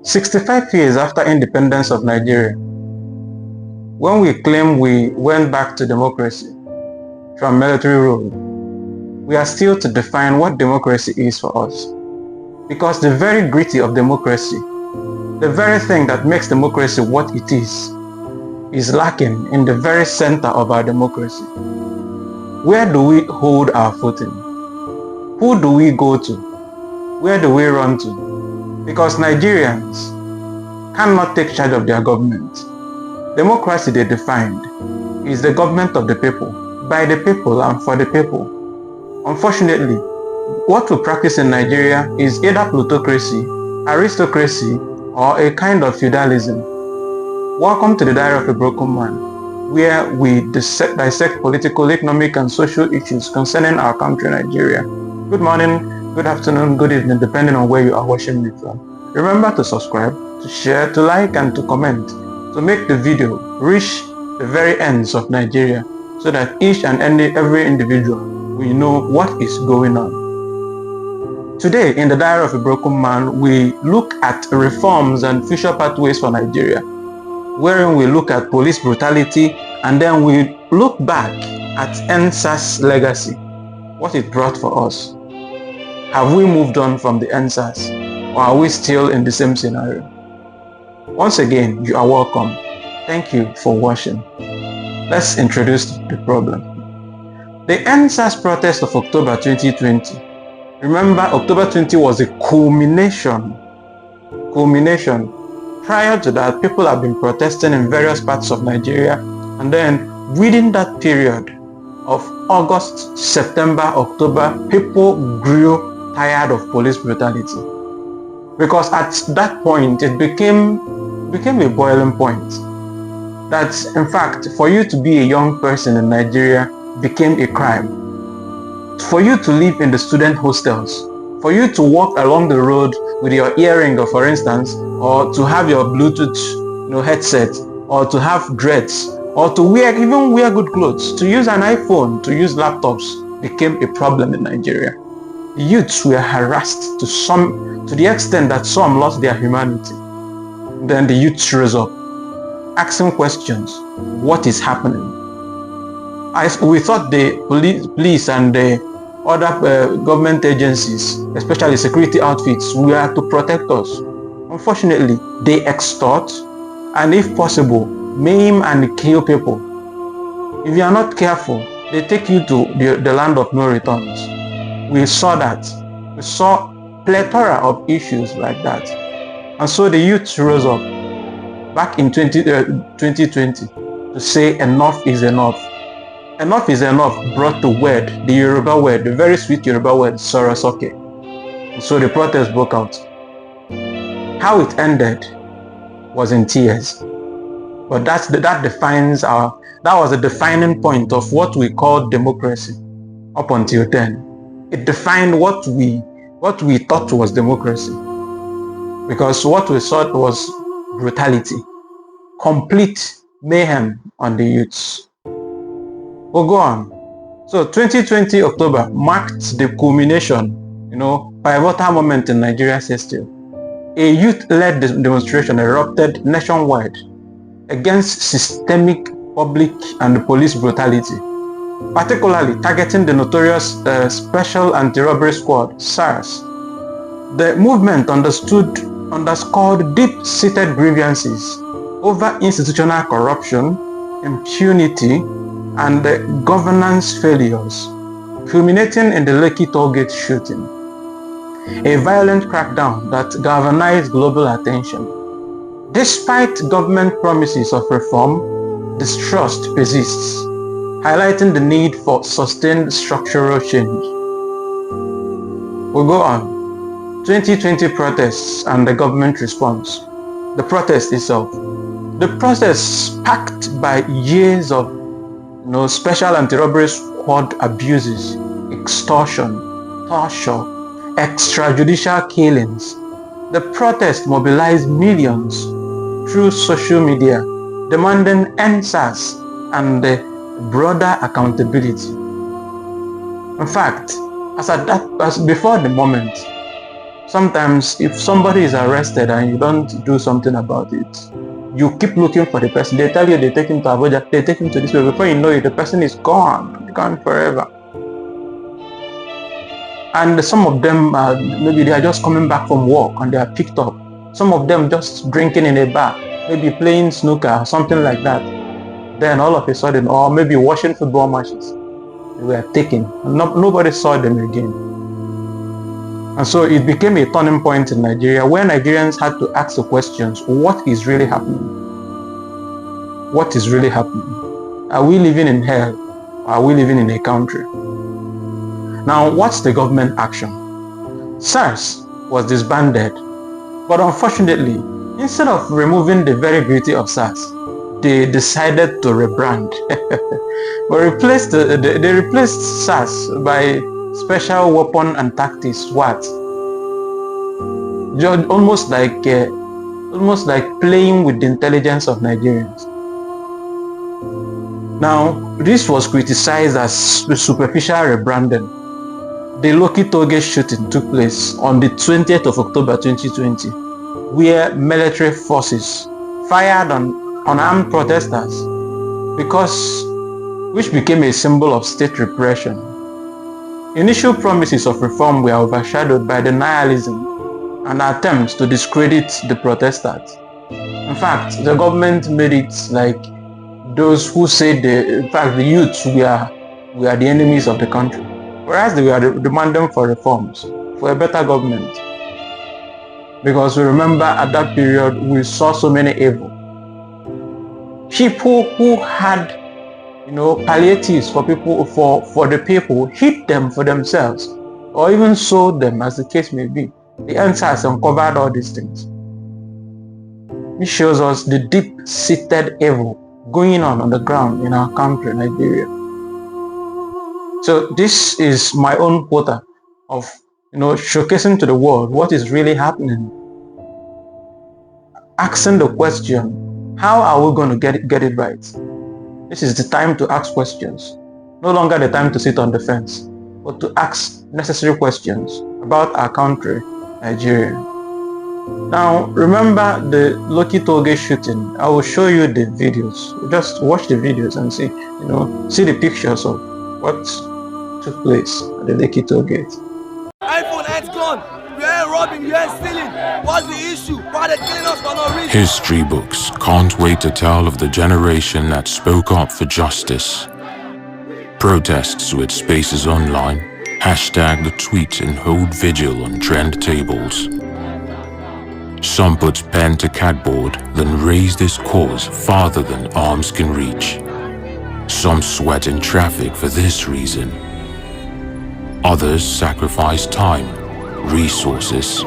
65 years after independence of Nigeria, when we claim we went back to democracy from military rule, we are still to define what democracy is for us. Because the very gritty of democracy, the very thing that makes democracy what it is lacking in the very center of our democracy. Where do we hold our footing? Who do we go to? Where do we run to? Because Nigerians cannot take charge of their government. Democracy they defined is the government of the people, by the people and for the people. Unfortunately, what we practice in Nigeria is either plutocracy, aristocracy, or a kind of feudalism. Welcome to the Diary of a Broken Man, where we dissect political, economic, and social issues concerning our country, Nigeria. Good morning, good afternoon, good evening, depending on where you are watching me from. Remember to subscribe, to share, to like, and to comment, to make the video reach the very ends of Nigeria, so that each and every individual will know what is going on. Today, in the Diary of a Broken Man, we look at reforms and future pathways for Nigeria, wherein we look at police brutality, and then we look back at EndSARS legacy, what it brought for us. Have we moved on from the EndSARS, or are we still in the same scenario? Once again, you are welcome. Thank you for watching. Let's introduce the problem. The EndSARS protest of October 2020. Remember, October 20 was a culmination. Prior to that, people have been protesting in various parts of Nigeria, and then within that period of August, September, October, people grew tired of police brutality. Because at that point, it became a boiling point. That, in fact, for you to be a young person in Nigeria became a crime. For you to live in the student hostels, for you to walk along the road with your earring, or for instance, or to have your Bluetooth headset, or to have dreads, or to even wear good clothes, to use an iPhone, to use laptops, became a problem in Nigeria. The youths were harassed to the extent that some lost their humanity. Then the youths rose up, asking questions. What is happening? We thought the police and the other government agencies, especially security outfits, were to protect us. Unfortunately, they extort and, if possible, maim and kill people. If you are not careful, they take you to the land of no returns. We saw that. We saw plethora of issues like that. And so the youth rose up back in 2020 to say enough is enough. Enough is enough brought the word, the Yoruba word, the very sweet Yoruba word, Sorosoke. So the protest broke out. How it ended was in tears. But that was a defining point of what we call democracy up until then. It defined what we thought was democracy. Because what we thought was brutality, complete mayhem on the youths. We'll go on. So 2020 October marked the culmination, pivotal moment in Nigeria's history. A youth-led demonstration erupted nationwide against systemic public and police brutality, particularly targeting the notorious Special Anti-Robbery Squad, SARS. The movement underscored deep-seated grievances over institutional corruption, impunity, and governance failures, culminating in the Lekki tollgate shooting, a violent crackdown that galvanized global attention. Despite government promises of reform, distrust persists, highlighting the need for sustained structural change. We'll go on. 2020 protests and the government response. The protest itself. The protest sparked by years of Special Anti-Robbery Squad abuses, extortion, torture, extrajudicial killings. The protest mobilized millions through social media, demanding EndSARS and broader accountability. In fact, as before the moment, Sometimes if somebody is arrested and you don't do something about it, you keep looking for the person. They tell you they take him to Abuja, they take him to this way. Before you know it, the person is gone forever. And some of them, maybe they are just coming back from work and they are picked up. Some of them just drinking in a bar, maybe playing snooker or something like that. Then all of a sudden, or maybe watching football matches, they were taken. And nobody saw them again. And so it became a turning point in Nigeria where Nigerians had to ask the questions, what is really happening? What is really happening? Are we living in hell? Or are we living in a country? Now, what's the government action? SARS was disbanded, but unfortunately, instead of removing the very beauty of SARS, they decided to rebrand. But they replaced SARS by Special Weapon and Tactics SWAT. Almost like playing with the intelligence of Nigerians. Now, this was criticized as superficial rebranding. The Loki Toge shooting took place on the 20th of October 2020, where military forces fired on unarmed protesters, which became a symbol of state repression. Initial promises of reform were overshadowed by the nihilism and attempts to discredit the protesters. In fact, the government made it like those who said the youths were the enemies of the country, whereas they were demanding for reforms, for a better government. Because we remember at that period, we saw so many evil. People who had, palliatives for people, for the people, hid them for themselves, or even sold them, as the case may be. The EndSARS uncovered all these things. It shows us the deep-seated evil going on the ground in our country, Nigeria. So this is my own quota of, showcasing to the world what is really happening. Asking the question, how are we going to get it right? This is the time to ask questions. No longer the time to sit on the fence, but to ask necessary questions about our country, Nigeria. Now, remember the Loki Toge shooting. I will show you the videos. Just watch the videos and see the pictures of what took place at the Loki Toge. iPhone X gone. We ain't robbing, we ain't stealing. What's the issue? Why they killing us for no reason? History books can't wait to tell of the generation that spoke up for justice. Protests with spaces online, hashtag the tweet and hold vigil on trend tables. Some put pen to cardboard, then raise this cause farther than arms can reach. Some sweat in traffic for this reason. Others sacrifice time, resources.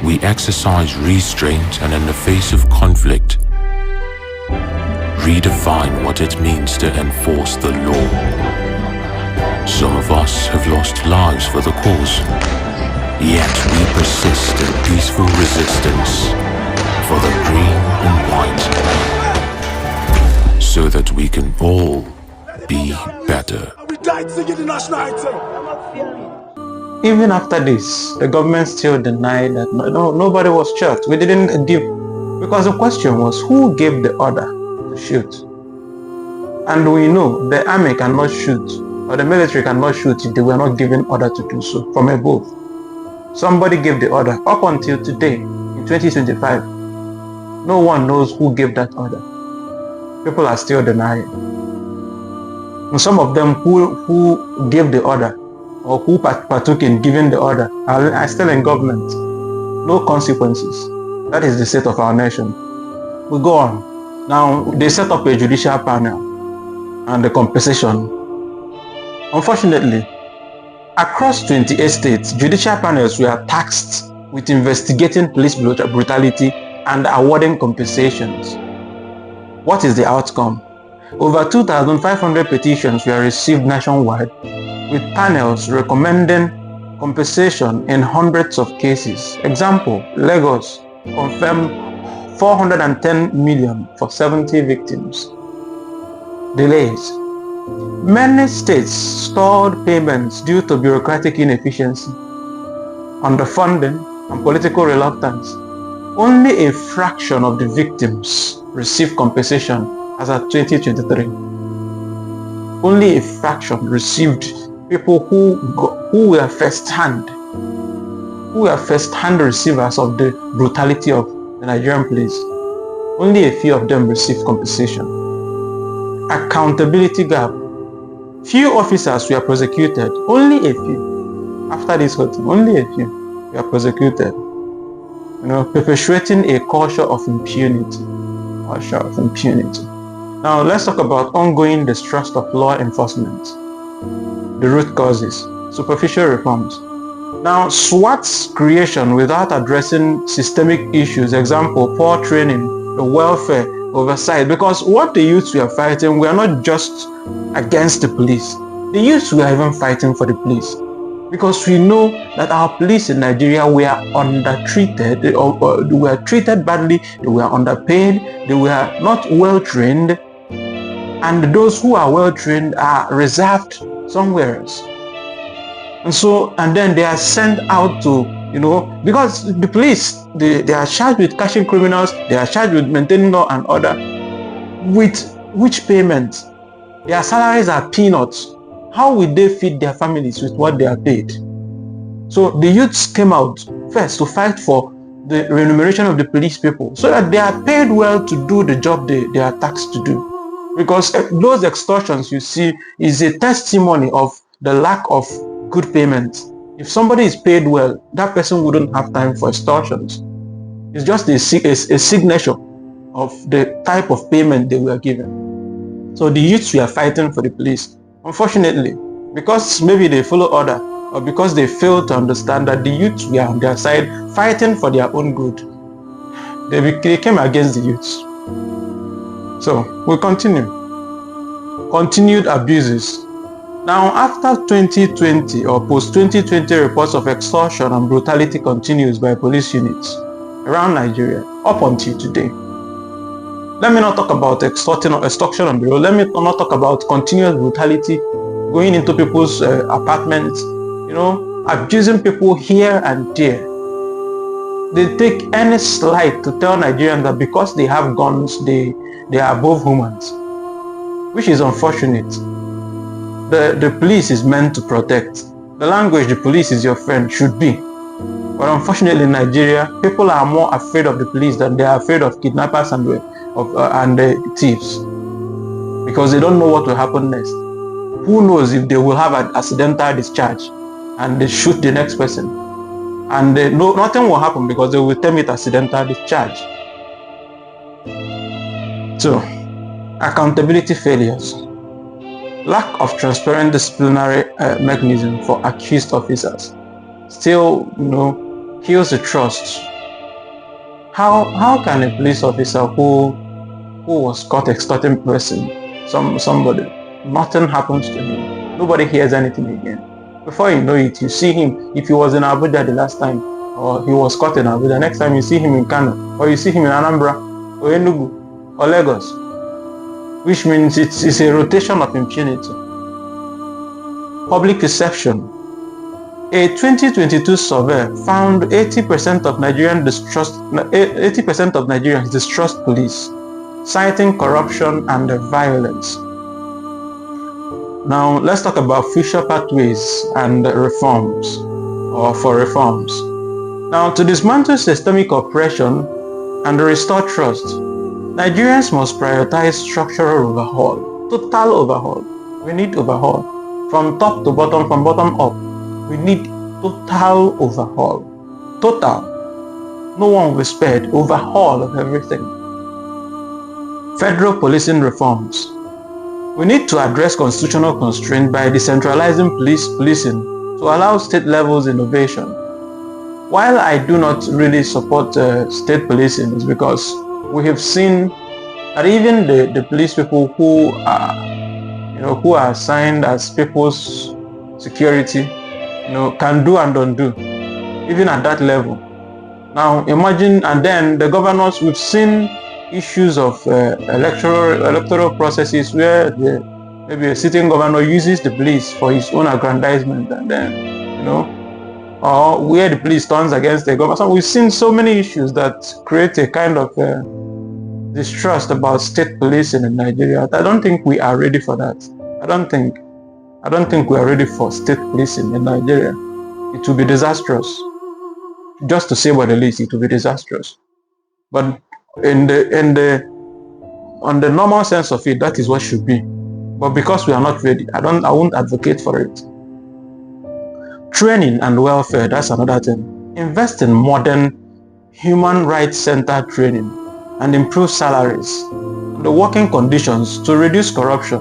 We exercise restraint and in the face of conflict, redefine what it means to enforce the law. Some of us have lost lives for the cause, yet we persist in peaceful resistance for the green and white, so that we can all be better. Even after this, the government still denied that nobody was shot. We didn't give, because the question was who gave the order to shoot. And we know the army cannot shoot, or the military cannot shoot if they were not given order to do so from above. Somebody gave the order. Up until today, in 2025, no one knows who gave that order. People are still denying. And some of them who gave the order, or who partook in giving the order, are still in government. No consequences. That is the state of our nation. We go on. Now, they set up a judicial panel and the compensation. Unfortunately, across 28 states, judicial panels were tasked with investigating police brutality and awarding compensations. What is the outcome? Over 2,500 petitions were received nationwide, with panels recommending compensation in hundreds of cases. Example, Lagos confirmed 410 million for 70 victims. Delays. Many states stalled payments due to bureaucratic inefficiency. underfunding, and political reluctance. Only a fraction of the victims received compensation as at 2023. Only a fraction received. People who were first-hand receivers of the brutality of the Nigerian police. Only a few of them received compensation. Accountability gap. Few officers were prosecuted. Only a few. After this whole thing, only a few were prosecuted. Perpetuating a culture of impunity. Now let's talk about ongoing distrust of law enforcement. The root causes, superficial reforms. Now, SWAT's creation without addressing systemic issues, example, poor training, the welfare, oversight, because what the youths we are fighting, we are not just against the police. The youths we are even fighting for the police. Because we know that our police in Nigeria were undertreated, they were treated badly, they were underpaid, they were not well trained, and those who are well trained are reserved somewhere else. And then they are sent out to, because the police, they are charged with catching criminals, they are charged with maintaining law and order, with which payment? Their salaries are peanuts. How will they feed their families with what they are paid? So the youths came out first to fight for the remuneration of the police people so that they are paid well to do the job they are taxed to do. Because those extortions you see is a testimony of the lack of good payment. If somebody is paid well, that person wouldn't have time for extortions. It's just a signature of the type of payment they were given. So the youths were fighting for the police. Unfortunately, because maybe they follow order, or because they fail to understand that the youths were on their side fighting for their own good, they came against the youths. So we continue. Continued abuses. Now, after 2020 or post-2020 reports of extortion and brutality continues by police units around Nigeria up until today. Let me not talk about extortion on the road. Let me not talk about continuous brutality going into people's apartments, abusing people here and there. They take any slight to tell Nigerians that because they have guns, they are above humans, which is unfortunate. The police is meant to protect. The language, the police is your friend, should be. But unfortunately in Nigeria, people are more afraid of the police than they are afraid of kidnappers and the thieves. Because they don't know what will happen next. Who knows if they will have an accidental discharge and they shoot the next person. And nothing will happen because they will term it accidental discharge. So, accountability failures. Lack of transparent disciplinary mechanism for accused officers still, kills the trust. How can a police officer who was caught extorting person, somebody, nothing happens to him, nobody hears anything again? Before you know it, you see him, if he was in Abuja the last time, or he was caught in Abuja, next time you see him in Kano, or you see him in Anambra, or Enugu, or Lagos. Which means it's a rotation of impunity. Public perception. A 2022 survey found 80% of Nigerians distrust police, citing corruption and violence. Now let's talk about future pathways and reforms, or for reforms. Now, to dismantle systemic oppression and restore trust, Nigerians must prioritize structural overhaul, total overhaul. We need overhaul from top to bottom, from bottom up. We need total overhaul. Total. No one will be spared. Overhaul of everything. Federal policing reforms. We need to address constitutional constraints by decentralizing policing to allow state levels innovation. While I do not really support state policing, it's because we have seen that even the police people who are assigned as people's security, can do and don't do, even at that level. Now imagine, and then the governors, we've seen issues of electoral processes where maybe a sitting governor uses the police for his own aggrandizement, and then, or where the police turns against the government. So we've seen so many issues that create a kind of distrust about state policing in Nigeria. I don't think we are ready for that. I don't think we are ready for state policing in Nigeria. It will be disastrous. Just to say what the least, it will be disastrous. But on the normal sense of it, that is what should be. But because we are not ready, I won't advocate for it. Training and welfare, that's another thing. Invest in modern human rights centered training and improve salaries and the working conditions to reduce corruption.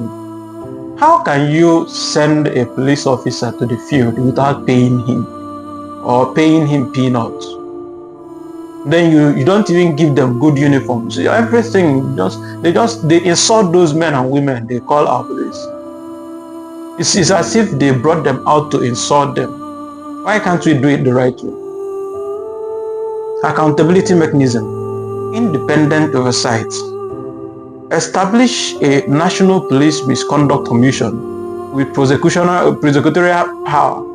How can you send a police officer to the field without paying him or paying him peanuts? Then you don't even give them good uniforms. Everything they insult those men and women they call our police. It's as if they brought them out to insult them. Why can't we do it the right way? Accountability mechanism, independent oversight. Establish a national police misconduct commission with prosecutorial power.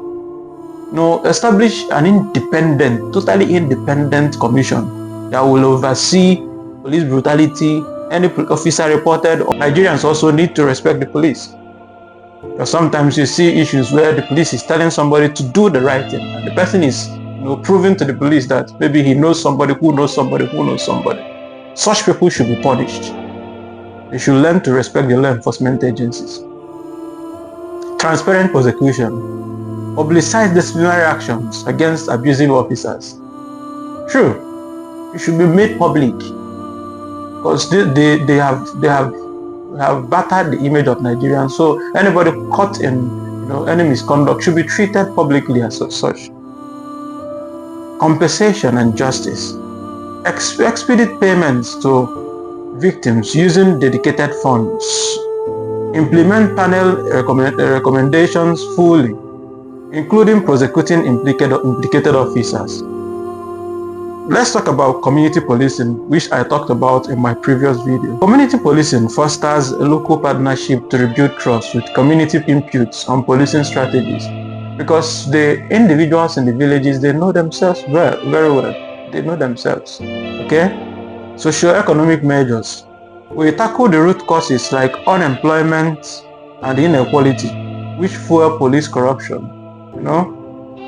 Establish an independent, totally independent commission that will oversee police brutality. Any officer reported. Nigerians also need to respect the police. Because sometimes you see issues where the police is telling somebody to do the right thing, and the person is proving to the police that maybe he knows somebody who knows somebody who knows somebody. Such people should be punished. They should learn to respect the law enforcement agencies. Transparent prosecution. Publicize disciplinary actions against abusing officers. True, it should be made public because they have battered the image of Nigerians. So anybody caught in any misconduct should be treated publicly as such. Compensation and justice. Expedite payments to victims using dedicated funds. Implement panel recommendations fully, including prosecuting implicated officers. Let's talk about community policing, which I talked about in my previous video. Community policing fosters a local partnership to rebuild trust with community inputs on policing strategies, because the individuals in the villages, they know themselves very well. They know themselves. Okay? Socio-economic measures. We tackle the root causes like unemployment and inequality, which fuel police corruption.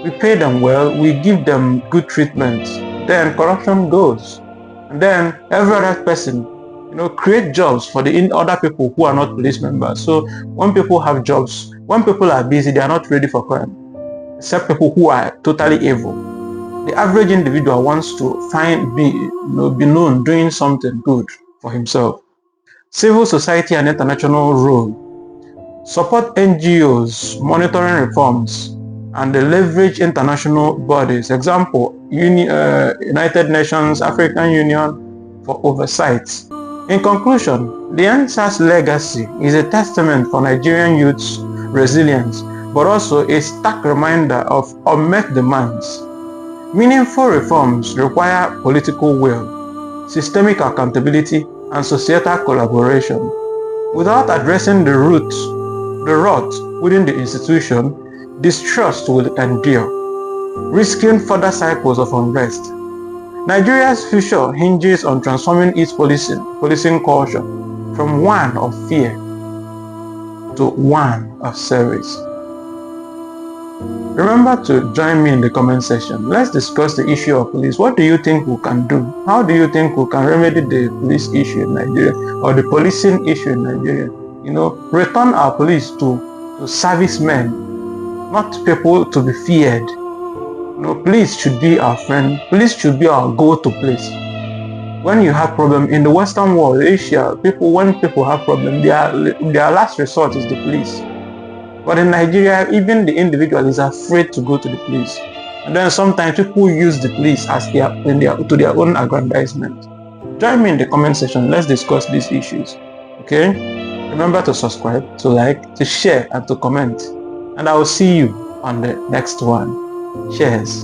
We pay them well, we give them good treatment, then corruption goes. And then every other person, create jobs for the other people who are not police members. So when people have jobs, when people are busy, they are not ready for crime, except people who are totally evil. The average individual wants to be known doing something good for himself. Civil society and international role. Support NGOs monitoring reforms and leverage international bodies. Example, United Nations, African Union for oversight. In conclusion, the EndSARS legacy is a testament for Nigerian youth's resilience, but also a stark reminder of unmet demands. Meaningful reforms require political will, systemic accountability, and societal collaboration. Without addressing the rot within the institution, distrust will endure, risking further cycles of unrest. Nigeria's future hinges on transforming its policing culture from one of fear to one of service. Remember to join me in the comment section. Let's discuss the issue of police. What do you think we can do? How do you think we can remedy the police issue in Nigeria or the policing issue in Nigeria? Return our police to servicemen, not people to be feared. Police should be our friend. Police should be our go-to place. When you have problem in the Western world, Asia, when people have problem, their last resort is the police. But in Nigeria, even the individual is afraid to go to the police. And then sometimes people use the police to their own aggrandizement. Join me in the comment section. Let's discuss these issues. Okay? Remember to subscribe, to like, to share, and to comment. And I will see you on the next one. Cheers.